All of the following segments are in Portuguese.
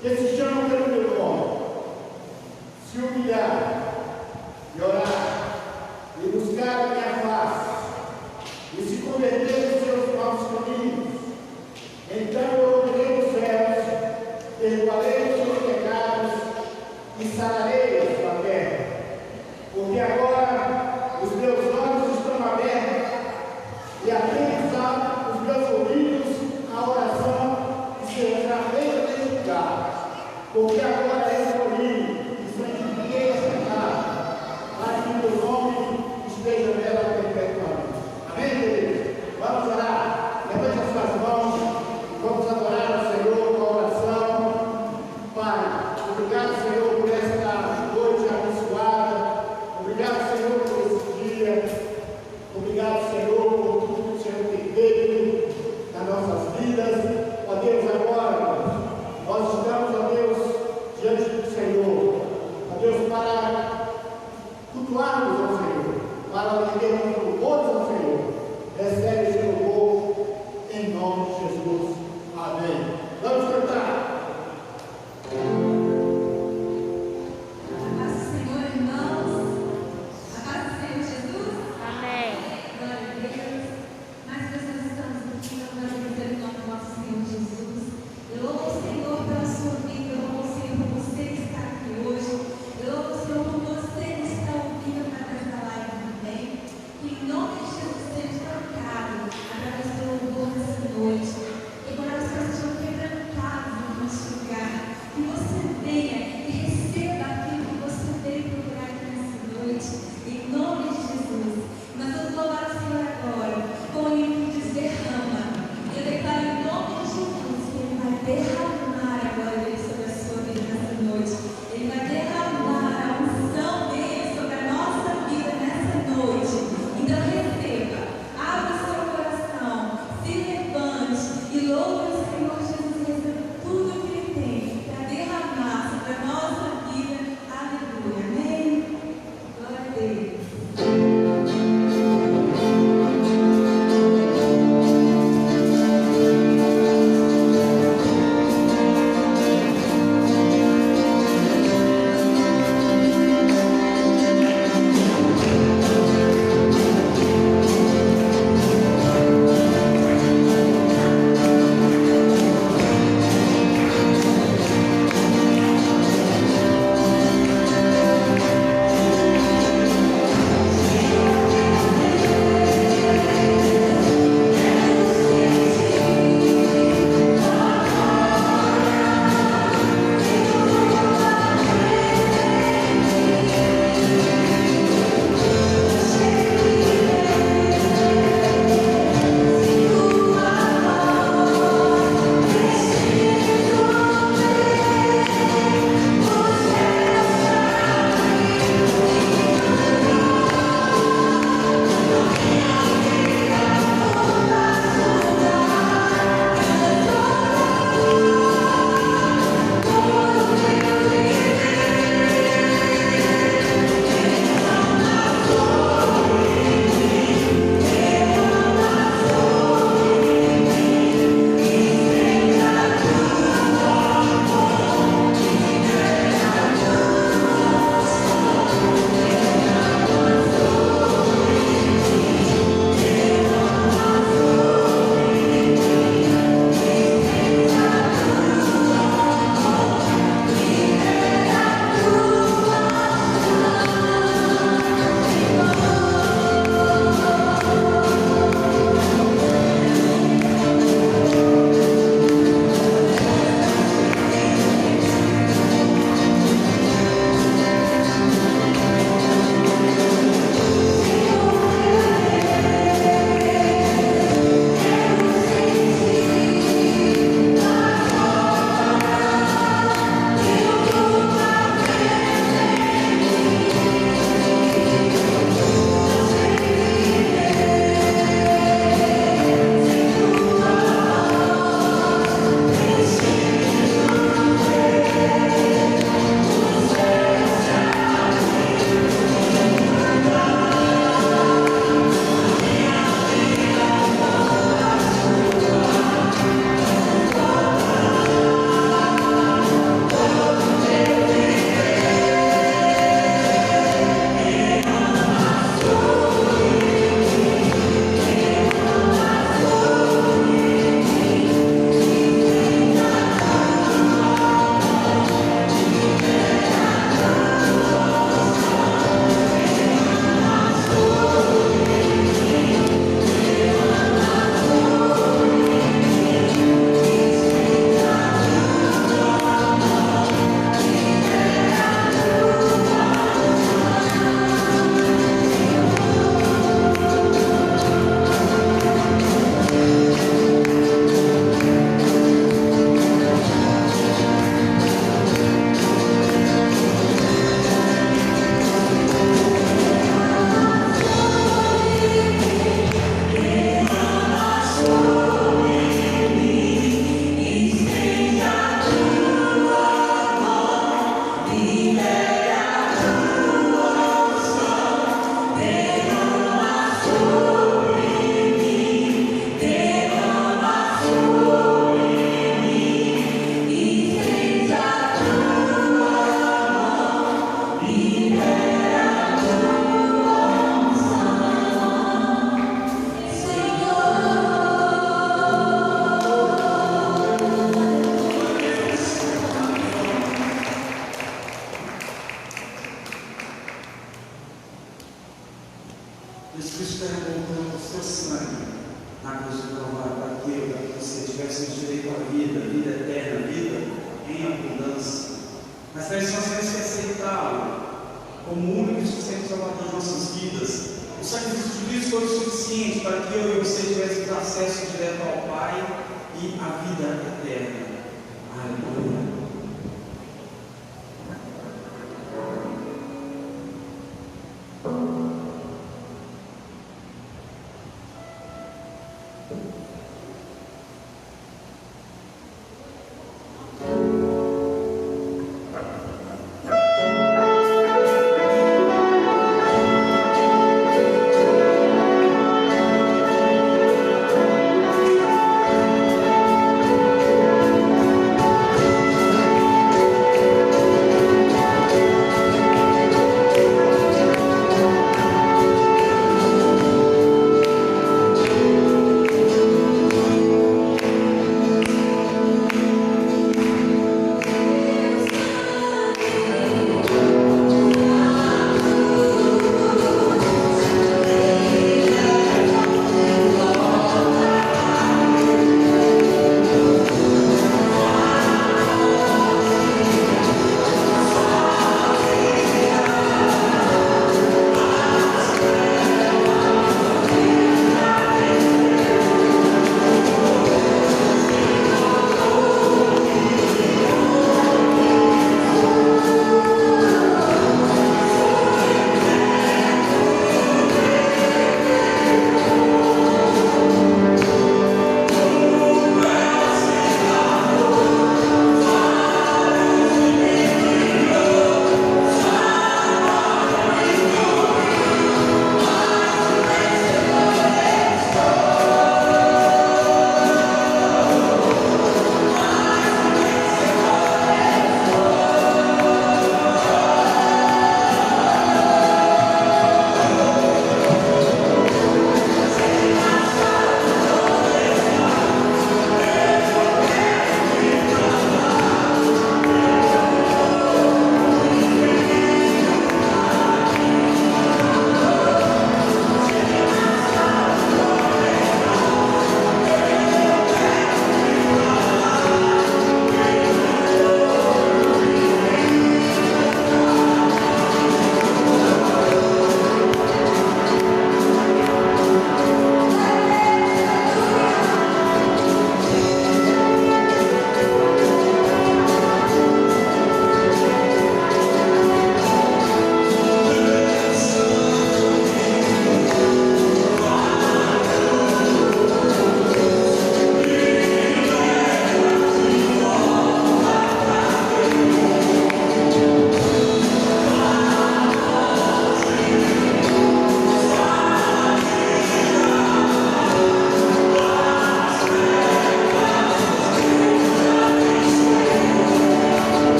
que se chamam pelo meu nome, se humilhar e orar e buscar a minha face e se converter nos seus maus caminhos, então eu ouvirei dos céus, perdoarei os seus pecados e sararei a sua terra. Porque agora os meus olhos estão abertos e atentos os meus ouvidos à oração que será feita neste lugar. Porque agora escolhi e santifiquei esta casa, para que o meu nome esteja nela perpetuamente. Amém, queridos? Vamos orar. Levante as suas mãos. Vamos adorar ao Senhor com a oração. Pai, obrigado, Senhor, por esta noite abençoada. Obrigado, Senhor, por esse dia. Obrigado, Senhor, por tudo que o Senhor tem feito nas nossas vidas. Ó Deus, agora nós estamos, ó Deus, diante para que eu e você tivéssemos acesso direto ao Pai e à vida eterna. Aleluia.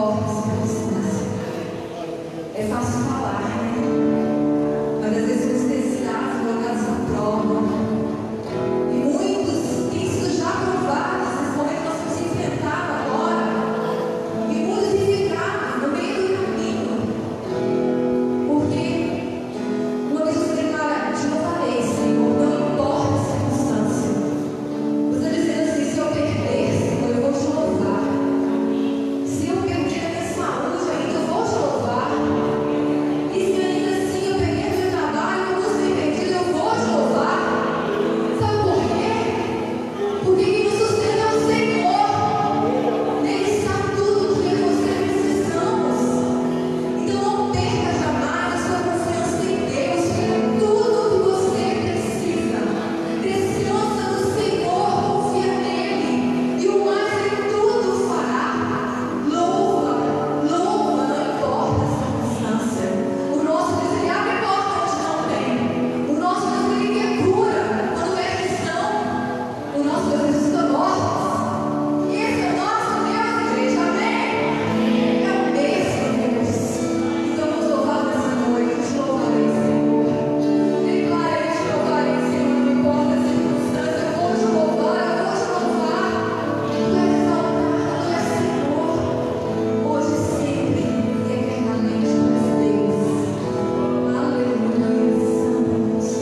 importa a circunstância. É fácil falar, né? Mas às vezes os testados colocados à prova. E muitos têm sido já provados nesse momento que nós temos enfrentado agora. E muitos têm ficado no meio do caminho. Porque uma vez você declara, te louvarei, Senhor, não importa a circunstância. Você está dizendo assim, se eu perder, Senhor, eu vou te louvar. Se eu perder a minha saúde ainda, eu vou te louvar. E se ainda assim eu perder meu trabalho, eu não sei perdido, eu vou te louvar. Sabe por quê? Porque quem nos sustenta é o Senhor. Ele sabe tudo que eu e você precisamos. Então não perca jamais a sua confiança em Deus. Tudo que você precisa. Descansa no Senhor, confia nele. E o mais Ele tudo fará. Louva, louva, não importa a circunstância. O nosso Deus, Ele abre porta onde não tem. O nosso Deus, Ele que cura quando é questão. O nosso Deus ressuscita mortos. E esse é o nosso Deus, igreja. Amém? É o mesmo Deus. Então vamos louvar nessa noite. Te louvarei, Senhor. Declarei, te louvarei, Senhor. Não importa a circunstância. Eu vou te louvar, eu vou te louvar. Tu és exaltado, tu és Senhor. Hoje e sempre, e eternamente tu és Deus. Aleluia, Santo Deus.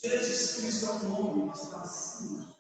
Jesus Cristo é o nome que está acima.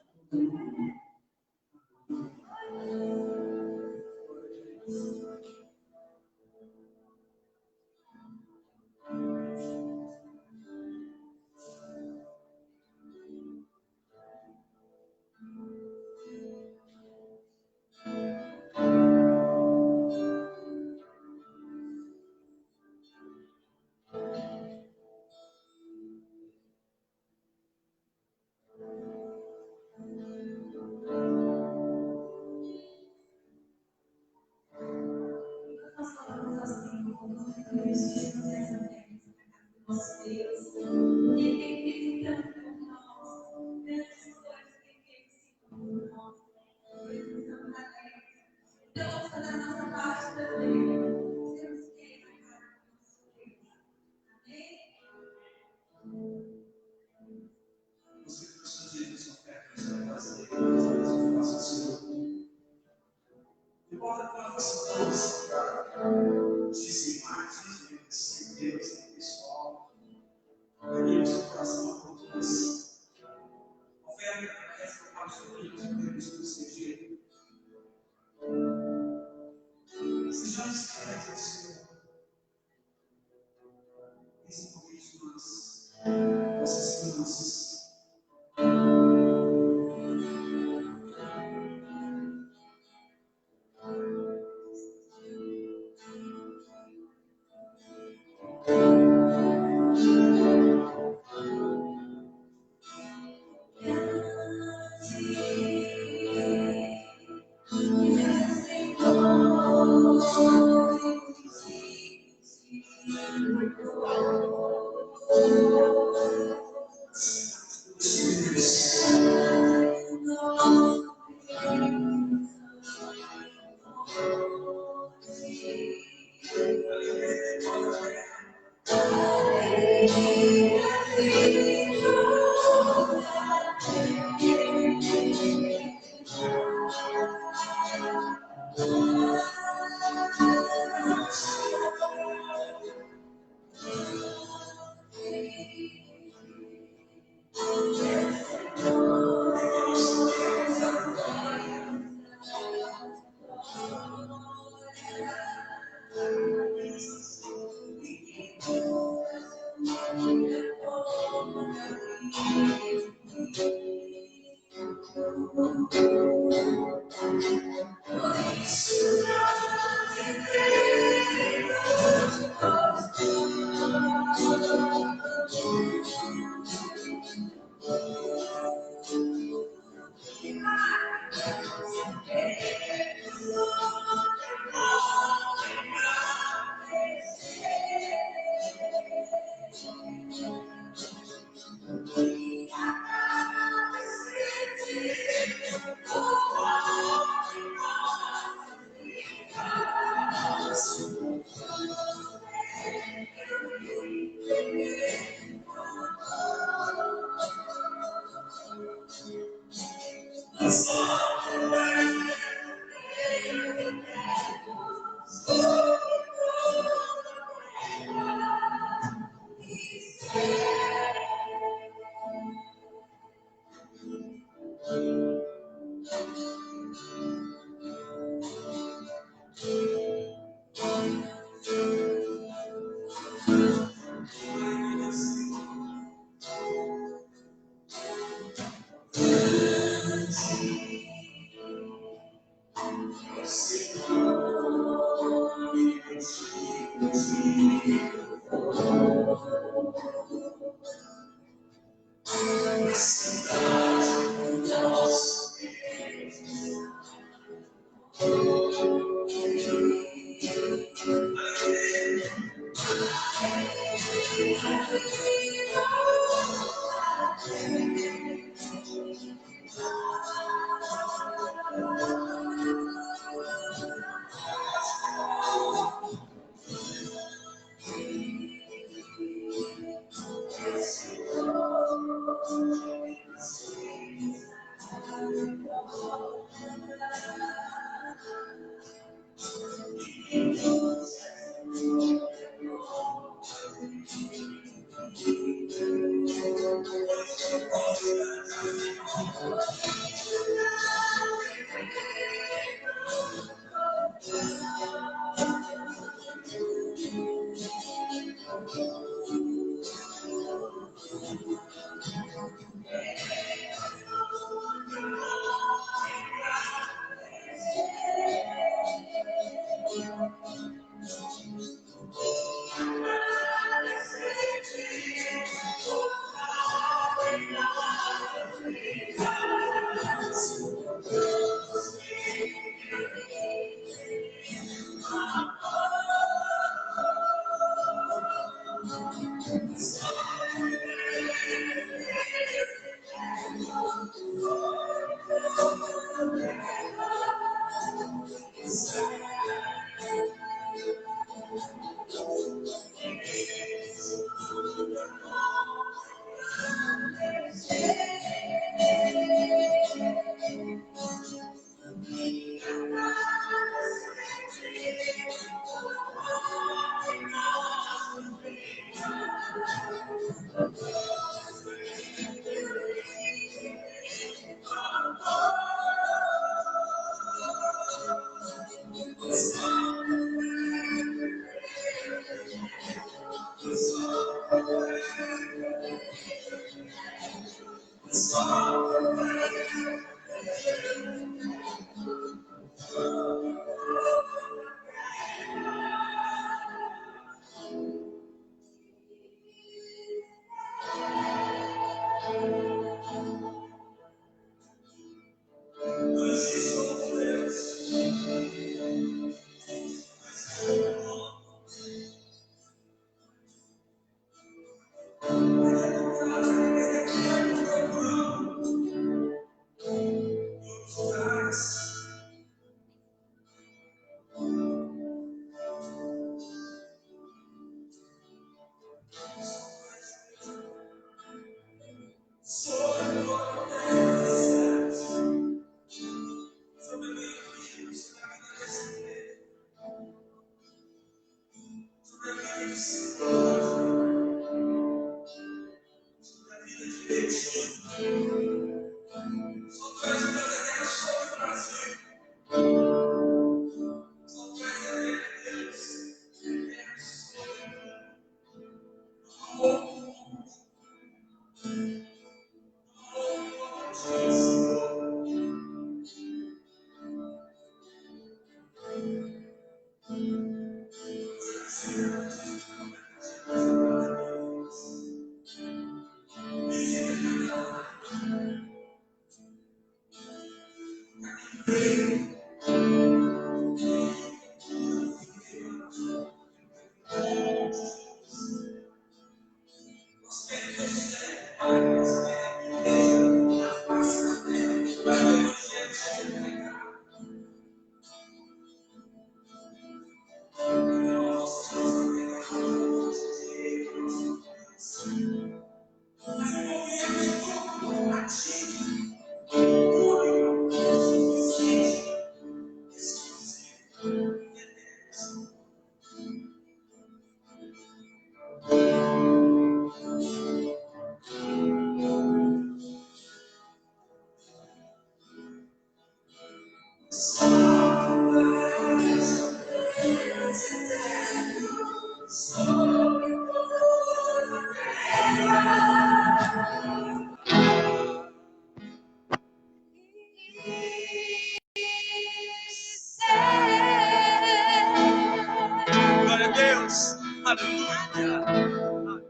Glória a Deus. Aleluia.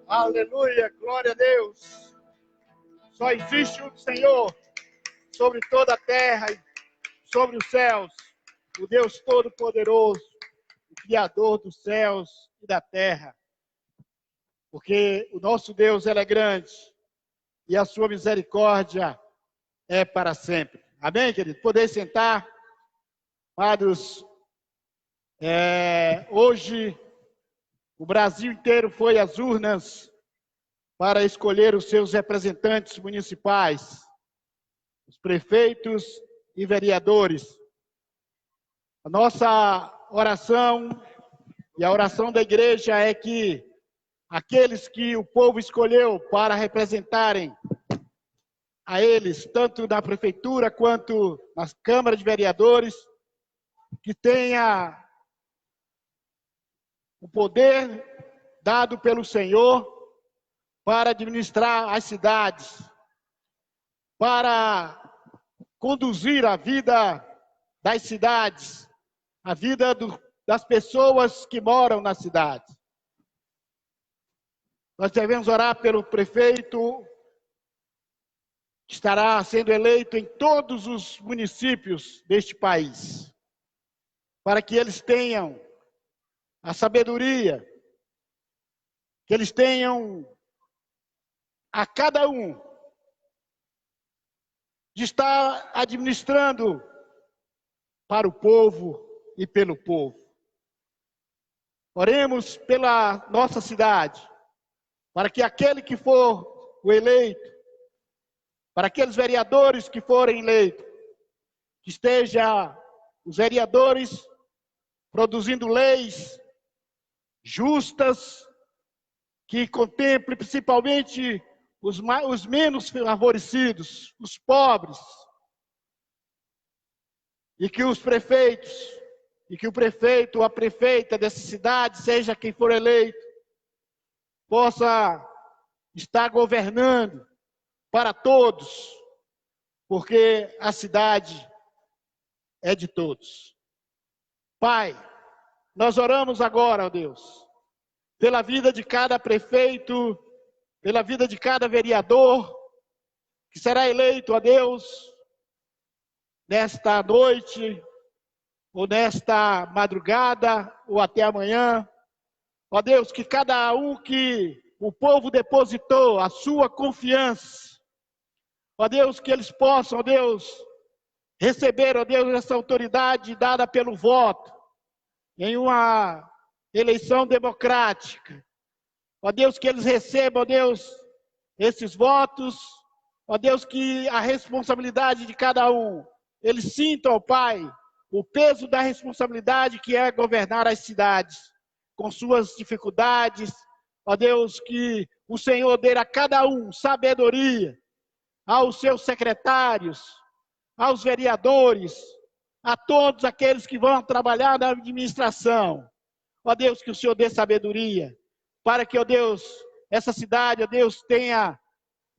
Aleluia, glória a Deus. Só existe um Senhor sobre toda a terra e sobre os céus, o Deus Todo-Poderoso, o Criador dos céus e da terra. Porque o nosso Deus, ele é grande e a sua misericórdia é para sempre. Amém, querido? Poder sentar. Amados, hoje o Brasil inteiro foi às urnas para escolher os seus representantes municipais, os prefeitos e vereadores. A nossa oração e a oração da igreja é que aqueles que o povo escolheu para representarem a eles, tanto na prefeitura quanto na Câmara de Vereadores, que tenha o poder dado pelo Senhor para administrar as cidades, para conduzir a vida das cidades, a vida das pessoas que moram na cidade. Nós devemos orar pelo prefeito que estará sendo eleito em todos os municípios deste país, para que eles tenham a sabedoria, que eles tenham a cada um de estar administrando para o povo e pelo povo. Oremos pela nossa cidade, para que aquele que for o eleito, para aqueles vereadores que forem eleitos, que esteja os vereadores produzindo leis justas, que contemple principalmente os menos favorecidos, os pobres, e que os prefeitos, e que o prefeito ou a prefeita dessa cidade, seja quem for eleito, possa estar governando para todos, porque a cidade é de todos. Pai, nós oramos agora, ó Deus, pela vida de cada prefeito, pela vida de cada vereador, que será eleito, ó Deus, nesta noite, ou nesta madrugada, ou até amanhã. Ó Deus, que cada um que o povo depositou a sua confiança, ó Deus, que eles possam, ó Deus, receber, ó Deus, essa autoridade dada pelo voto, em uma eleição democrática. Ó Deus, que eles recebam, ó Deus, esses votos, ó Deus, que a responsabilidade de cada um, eles sintam, ó Pai, o peso da responsabilidade que é governar as cidades, com suas dificuldades. Ó Deus, que o Senhor dê a cada um sabedoria, aos seus secretários, aos vereadores, a todos aqueles que vão trabalhar na administração. Ó Deus, que o Senhor dê sabedoria, para que, ó Deus, essa cidade, ó Deus, tenha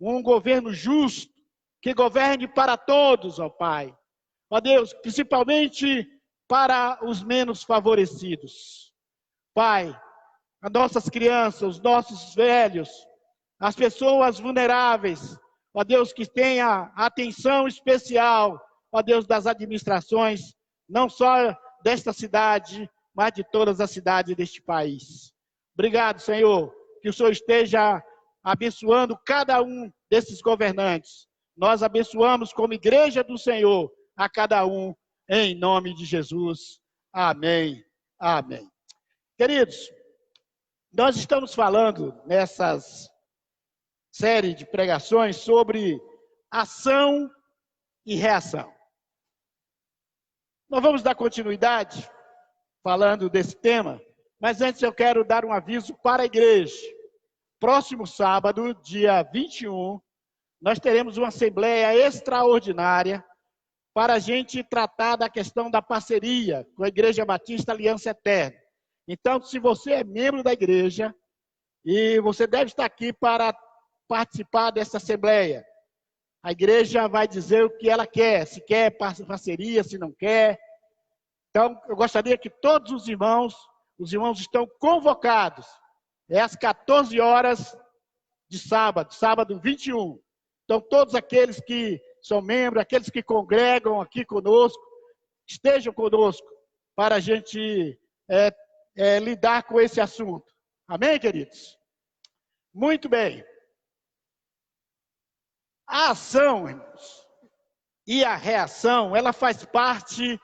um governo justo, que governe para todos, ó Pai. Ó Deus, principalmente para os menos favorecidos. Pai, as nossas crianças, os nossos velhos, as pessoas vulneráveis, ó Deus, que tenha atenção especial, ó Deus, das administrações, não só desta cidade, mas de todas as cidades deste país. Obrigado, Senhor, que o Senhor esteja abençoando cada um desses governantes. Nós abençoamos como igreja do Senhor a cada um, em nome de Jesus. Amém. Amém. Queridos, nós estamos falando nessas série de pregações sobre ação e reação. Nós vamos dar continuidade falando desse tema, mas antes eu quero dar um aviso para a igreja. Próximo sábado, dia 21, nós teremos uma assembleia extraordinária para a gente tratar da questão da parceria com a Igreja Batista Aliança Eterna. Então, se você é membro da igreja, e você deve estar aqui para participar dessa assembleia, a igreja vai dizer o que ela quer, se quer parceria, se não quer. Então, eu gostaria que todos os irmãos estão convocados, às 14 horas de sábado, sábado 21. Então, todos aqueles que são membros, aqueles que congregam aqui conosco, estejam conosco para a gente lidar com esse assunto. Amém, queridos? Muito bem. A ação, irmãos, e a reação, ela faz parte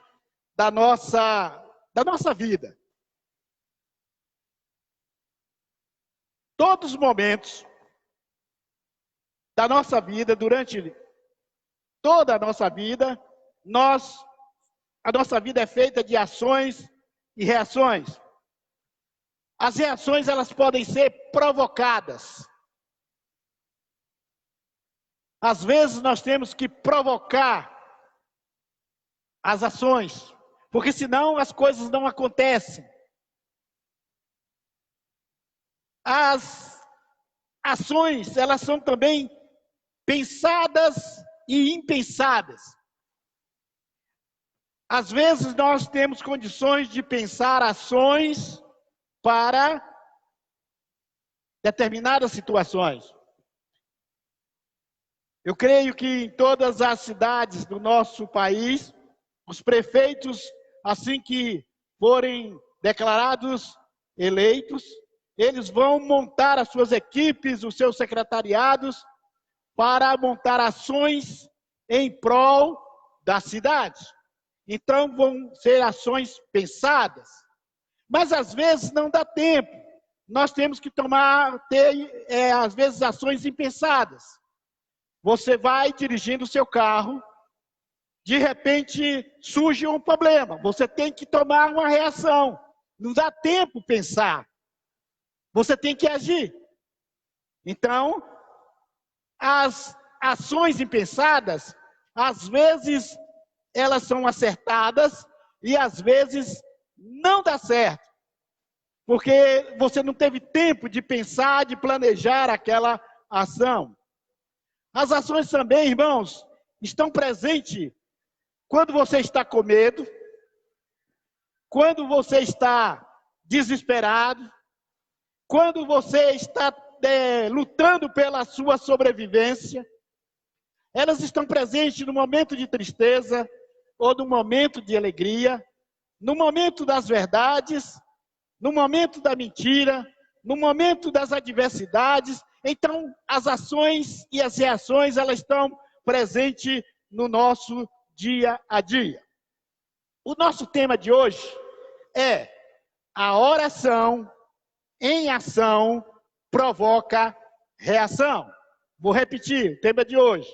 da nossa vida. Todos os momentos da nossa vida, durante toda a nossa vida, a nossa vida é feita de ações e reações. As reações, elas podem ser provocadas. Às vezes nós temos que provocar as ações, porque senão as coisas não acontecem. As ações, elas são também pensadas e impensadas. Às vezes nós temos condições de pensar ações para determinadas situações. Eu creio que em todas as cidades do nosso país, os prefeitos, assim que forem declarados eleitos, eles vão montar as suas equipes, os seus secretariados, para montar ações em prol da cidade. Então, vão ser ações pensadas. Mas, às vezes, não dá tempo. Nós temos que ter, às vezes, ações impensadas. Você vai dirigindo o seu carro, de repente surge um problema. Você tem que tomar uma reação. Não dá tempo pensar. Você tem que agir. Então, as ações impensadas, às vezes, elas são acertadas e às vezes não dá certo. Porque você não teve tempo de pensar, de planejar aquela ação. As ações também, irmãos, estão presentes quando você está com medo, quando você está desesperado, quando você está lutando pela sua sobrevivência. Elas estão presentes no momento de tristeza ou no momento de alegria, no momento das verdades, no momento da mentira, no momento das adversidades. Então, as ações e as reações, elas estão presentes no nosso dia a dia. O nosso tema de hoje é: a oração em ação provoca reação. Vou repetir o tema de hoje.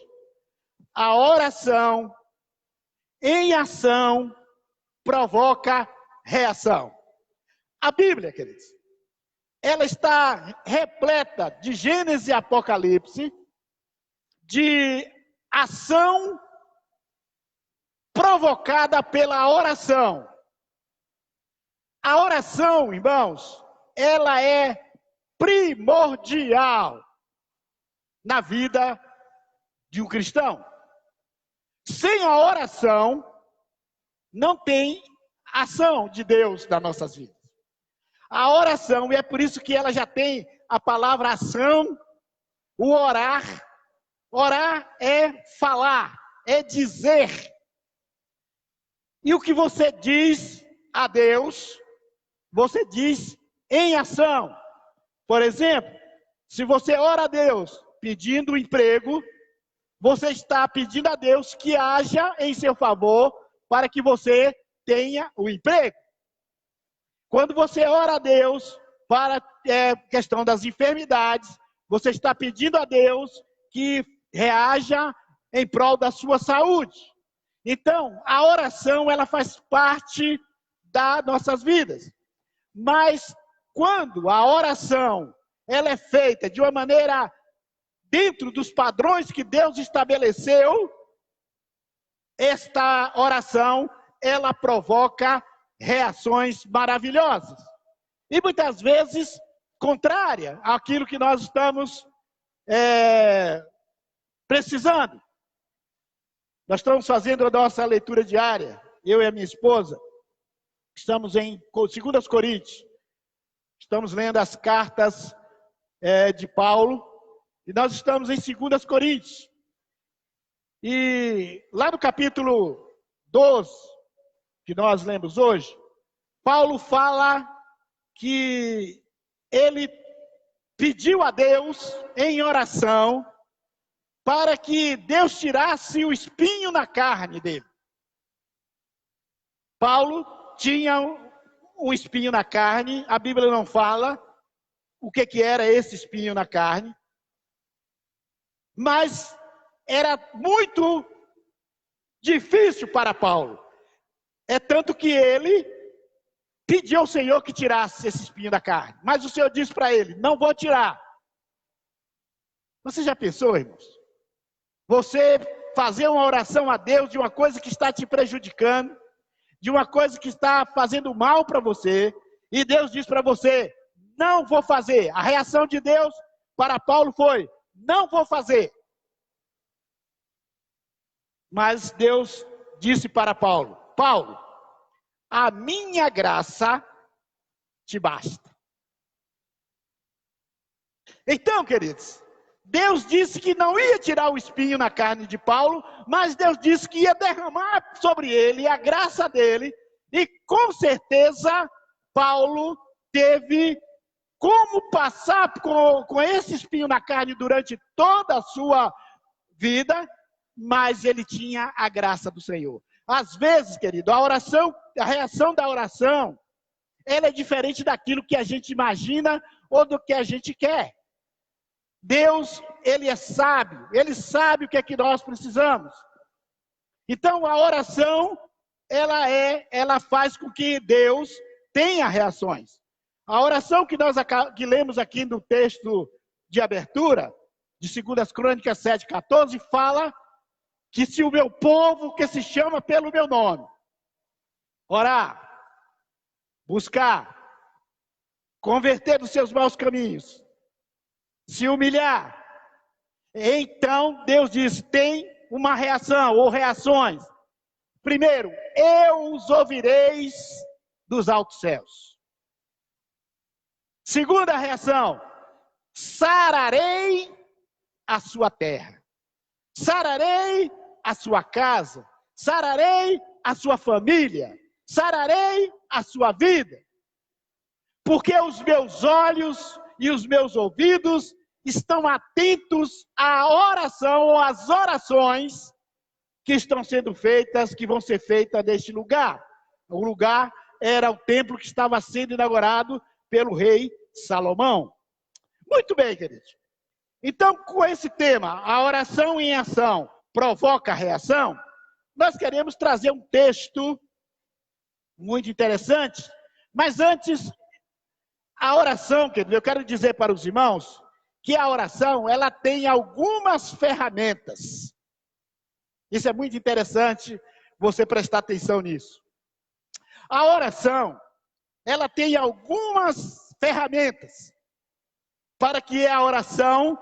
A oração em ação provoca reação. A Bíblia, queridos, ela está repleta de Gênesis e Apocalipse, de ação provocada pela oração. A oração, irmãos, ela é primordial na vida de um cristão. Sem a oração, não tem ação de Deus nas nossas vidas. A oração, e é por isso que ela já tem a palavra ação, o orar. Orar é falar, é dizer. E o que você diz a Deus, você diz em ação. Por exemplo, se você ora a Deus pedindo emprego, você está pedindo a Deus que haja em seu favor para que você tenha o emprego. Quando você ora a Deus para a questão das enfermidades, você está pedindo a Deus que reaja em prol da sua saúde. Então, a oração, ela faz parte das nossas vidas. Mas, quando a oração, ela é feita de uma maneira dentro dos padrões que Deus estabeleceu, esta oração, ela provoca reações maravilhosas. E muitas vezes, contrária àquilo que nós estamos precisando. Nós estamos fazendo a nossa leitura diária, eu e a minha esposa. Estamos em 2 Coríntios. Estamos lendo as cartas de Paulo. E nós estamos em 2 Coríntios. E lá no capítulo 12, que nós lemos hoje, Paulo fala que ele pediu a Deus em oração para que Deus tirasse o espinho na carne dele. Paulo tinha um espinho na carne, a Bíblia não fala o que era esse espinho na carne, mas era muito difícil para Paulo. É tanto que ele pediu ao Senhor que tirasse esse espinho da carne. Mas o Senhor disse para ele, não vou tirar. Você já pensou, irmãos? Você fazer uma oração a Deus de uma coisa que está te prejudicando, de uma coisa que está fazendo mal para você, e Deus diz para você, não vou fazer. A reação de Deus para Paulo foi, não vou fazer. Mas Deus disse para Paulo, Paulo, a minha graça te basta. Então, queridos, Deus disse que não ia tirar o espinho na carne de Paulo, mas Deus disse que ia derramar sobre ele a graça dele, e com certeza Paulo teve como passar com esse espinho na carne durante toda a sua vida, mas ele tinha a graça do Senhor. Às vezes, querido, a reação da oração, ela é diferente daquilo que a gente imagina ou do que a gente quer. Deus, ele é sábio, ele sabe o que é que nós precisamos. Então, a oração, ela faz com que Deus tenha reações. A oração que lemos aqui no texto de abertura, de 2 Crônicas 7,14, fala que se o meu povo, que se chama pelo meu nome, orar, buscar, converter dos seus maus caminhos, se humilhar, então Deus diz, tem uma reação ou reações. Primeiro, eu os ouvireis dos altos céus. Segunda reação, sararei a sua terra, sararei a sua casa, sararei a sua família, sararei a sua vida, porque os meus olhos e os meus ouvidos estão atentos à oração ou às orações que estão sendo feitas, que vão ser feitas neste lugar. O lugar era o templo que estava sendo inaugurado pelo rei Salomão. Muito bem, queridos. Então, com esse tema, a oração em ação provoca reação, nós queremos trazer um texto muito interessante, mas antes, a oração, querido, eu quero dizer para os irmãos que a oração, ela tem algumas ferramentas. Isso é muito interessante você prestar atenção nisso. A oração, ela tem algumas ferramentas para que a oração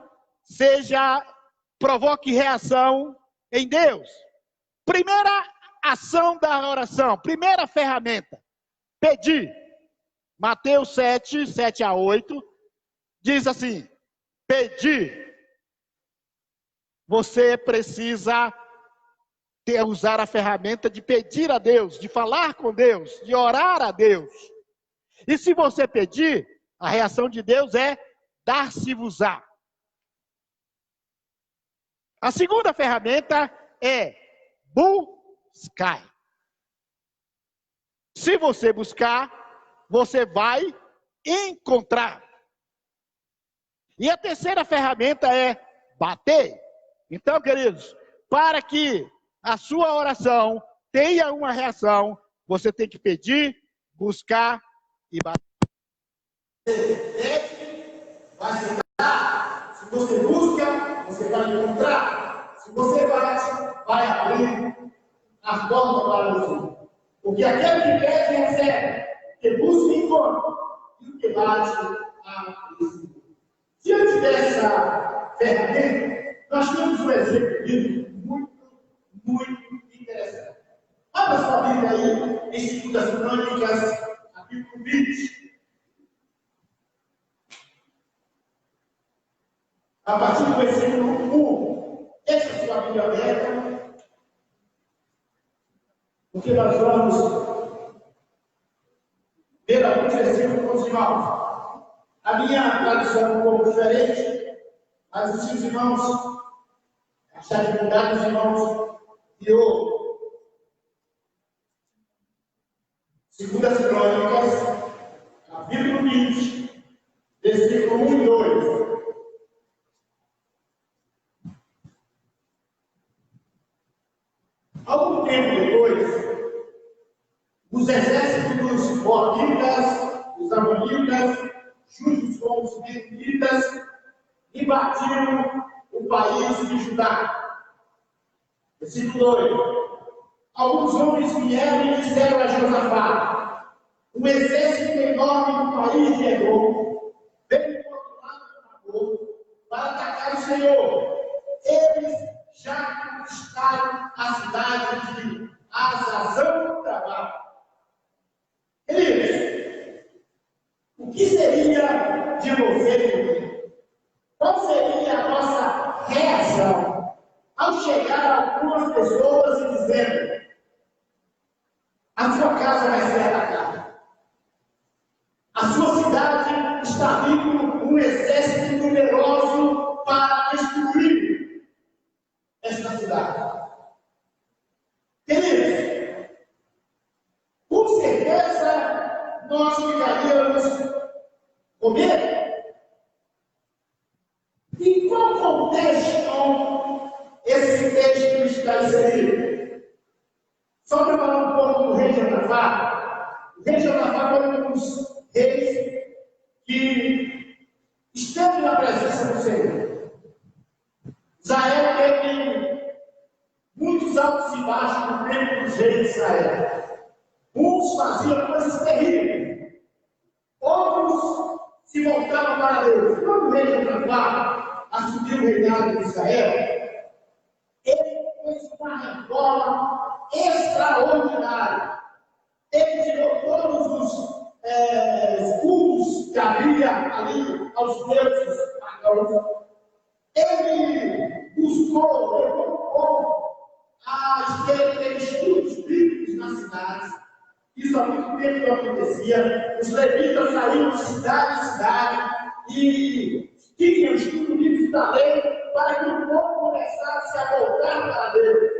provoque reação em Deus. Primeira ação da oração, primeira ferramenta, pedir. Mateus 7, 7 a 8, diz assim, pedir. Você precisa usar a ferramenta de pedir a Deus, de falar com Deus, de orar a Deus. E se você pedir, a reação de Deus é dar-se-vos-á. A segunda ferramenta é buscar. Se você buscar, você vai encontrar. E a terceira ferramenta é bater. Então, queridos, para que a sua oração tenha uma reação, você tem que pedir, buscar e bater. Vai se dar. Se você busca, você vai encontrar. Se você bate, vai abrir a porta para você. Porque aquele que pede, recebe. Que busca, encontra. E o que bate, abre. Diante dessa ferramenta, nós temos um exemplo bíblico muito interessante. Abra sua Bíblia aí, em 2 Crônicas, capítulo 20. A partir do versículo 1. Deixa a sua Bíblia aberta. porque nós vamos ver alguns versículos com os irmãos. A minha tradução é um pouco diferente, mas os irmãos achar dificuldade, os irmãos viu 2 Crônicas, capítulo 20, versículo 1 e 2. Algum tempo depois, os exércitos dos Moabitas, os Amonitas, juntos com os Benjamitas, invadiram o país de Judá. Versículo 2. Alguns homens vieram e disseram a Josafá: um exército enorme do país de Edom veio do outro lado do Tabor para atacar o Senhor. Eles já conquistaram a cidade de Hazazão-Tamar. Queridos, o que seria de você? Qual seria a nossa reação ao chegar a algumas pessoas e dizendo: a sua casa vai ser atacada, a sua cidade está vindo um exército numeroso para destruir esta cidade? Queridos, com certeza nós ficaríamos com medo. Em qual contexto esse texto está inserido? Só para falar um pouco do rei Josafá. O rei Josafá foi um dos reis que esteve na presença do Senhor. Israel teve muitos altos e baixos no tempo dos reis de Israel. Uns faziam coisas terríveis, outros se voltavam para Deus. Quando o rei Josafá assumiu o reinado de Israel, ele fez uma reforma extraordinária. Ele tirou todos os cultos que havia ali aos deuses pagãos. Ele buscou, levou a ter estudos bíblicos nas cidades. Isso há muito tempo não acontecia. Os levitas saíram de cidade em cidade e tinham estudo bíblico da lei para que o povo começasse a voltar para Deus.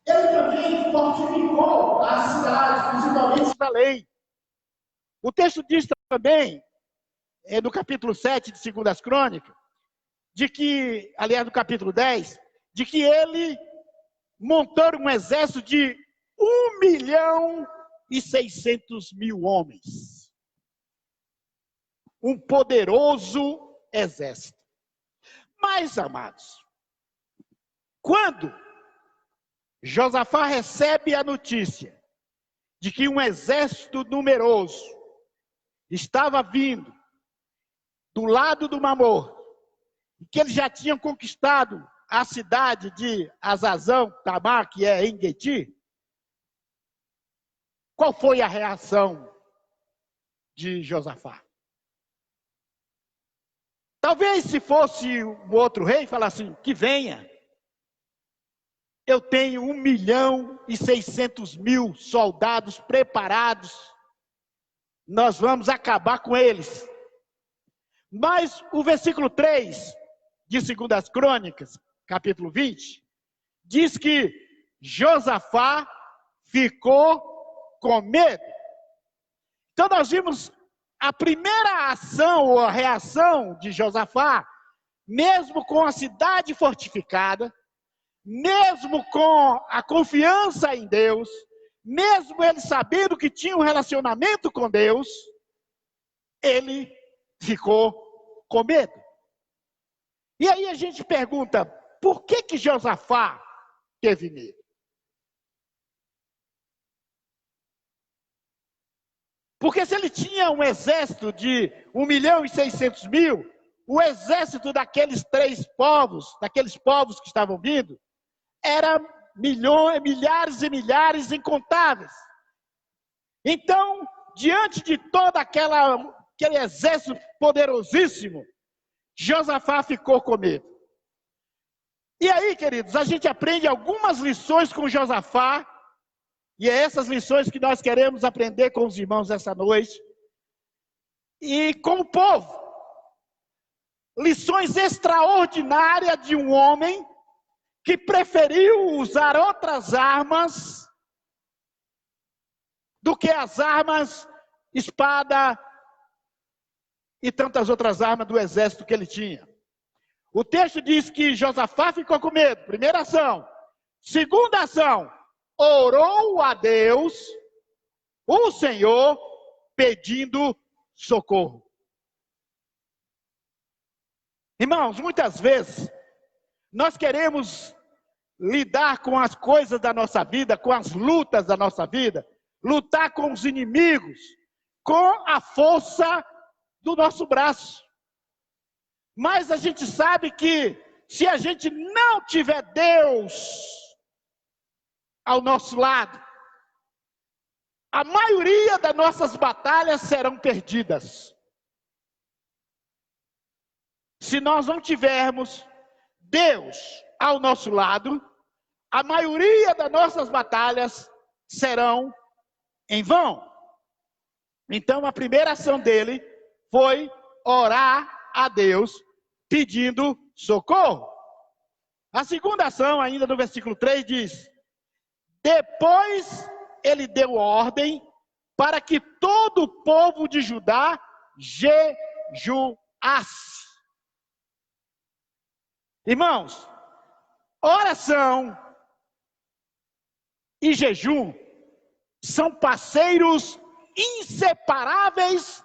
Ele também fortificou a cidade, principalmente da lei. O texto diz também, no capítulo 7 de 2 Crônicas, de que, aliás, no capítulo 10, de que ele montou um exército de 1.600.000 homens. Um poderoso exército. Mas, amados, quando Josafá recebe a notícia de que um exército numeroso estava vindo do lado do Mamor, e que eles já tinham conquistado a cidade de Hazazão-Tamar, que é em Gedi, qual foi a reação de Josafá? Talvez se fosse um outro rei, falasse assim: que venha. Eu tenho 1.600.000 soldados preparados. Nós vamos acabar com eles. Mas o versículo 3 de 2 Crônicas, capítulo 20, diz que Josafá ficou com medo. Então nós vimos a primeira ação ou a reação de Josafá, mesmo com a cidade fortificada, mesmo com a confiança em Deus, mesmo ele sabendo que tinha um relacionamento com Deus, ele ficou com medo. E aí a gente pergunta, por que Josafá teve medo? Porque se ele tinha um exército de 1.600.000, o exército daqueles daqueles povos que estavam vindo, era milhares e milhares incontáveis. Então, diante de todo aquele exército poderosíssimo, Josafá ficou com medo. E aí, queridos, a gente aprende algumas lições com Josafá E é essas lições que nós queremos aprender com os irmãos essa noite. E com o povo. Lições extraordinárias de um homem que preferiu usar outras armas do que as armas, espada e tantas outras armas do exército que ele tinha. O texto diz que Josafá ficou com medo. Primeira ação. Segunda ação. Orou a Deus, o Senhor, pedindo socorro. Irmãos, muitas vezes, nós queremos lidar com as coisas da nossa vida, com as lutas da nossa vida, lutar com os inimigos, com a força do nosso braço. Mas a gente sabe que se a gente não tiver Deus ao nosso lado, a maioria das nossas batalhas serão perdidas. Se nós não tivermos Deus ao nosso lado, a maioria das nossas batalhas serão em vão. Então a primeira ação dele foi orar a Deus pedindo socorro. A segunda ação, ainda no versículo 3, diz: depois ele deu ordem para que todo o povo de Judá jejuasse. Irmãos, oração e jejum são parceiros inseparáveis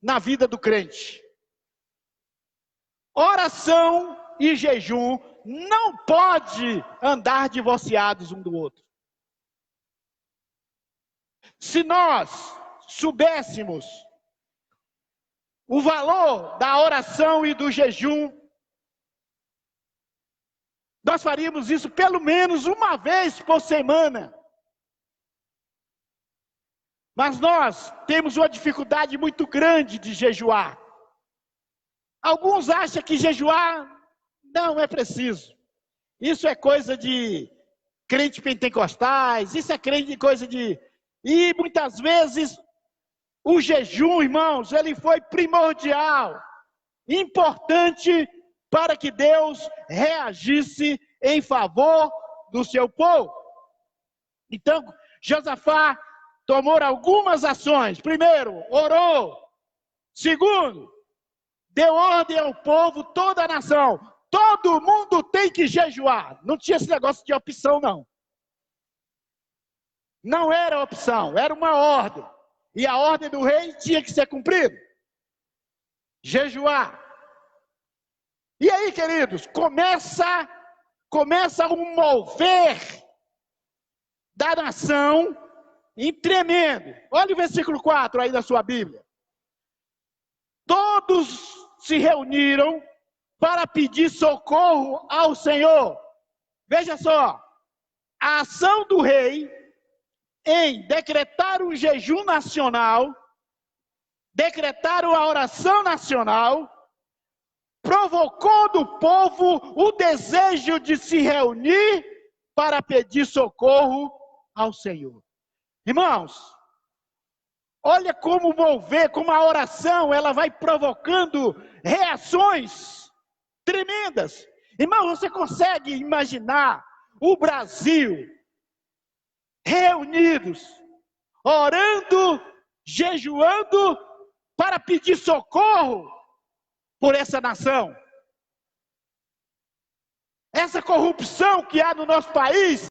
na vida do crente. Oração e jejum não pode andar divorciados um do outro. Se nós soubéssemos o valor da oração e do jejum, nós faríamos isso pelo menos uma vez por semana. Mas nós temos uma dificuldade muito grande de jejuar. Alguns acham que jejuar não é preciso. Isso é coisa de crente pentecostais, isso é coisa de... E muitas vezes o jejum, irmãos, ele foi primordial, importante para que Deus reagisse em favor do seu povo. Então, Josafá tomou algumas ações. Primeiro, orou. Segundo, deu ordem ao povo, toda a nação. Todo mundo tem que jejuar. Não tinha esse negócio de opção, não. Não era opção, era uma ordem. E a ordem do rei tinha que ser cumprida. Jejuar. E aí, queridos, começa um mover da nação em tremendo. Olha o versículo 4 aí da sua Bíblia. Todos se reuniram para pedir socorro ao Senhor. Veja só, a ação do rei em decretar um jejum nacional, decretar uma oração nacional, provocou do povo o desejo de se reunir para pedir socorro ao Senhor. Irmãos, olha como mover, como a oração, ela vai provocando reações tremendas. Irmão, você consegue imaginar o Brasil reunidos, orando, jejuando para pedir socorro por essa nação? Essa corrupção que há no nosso país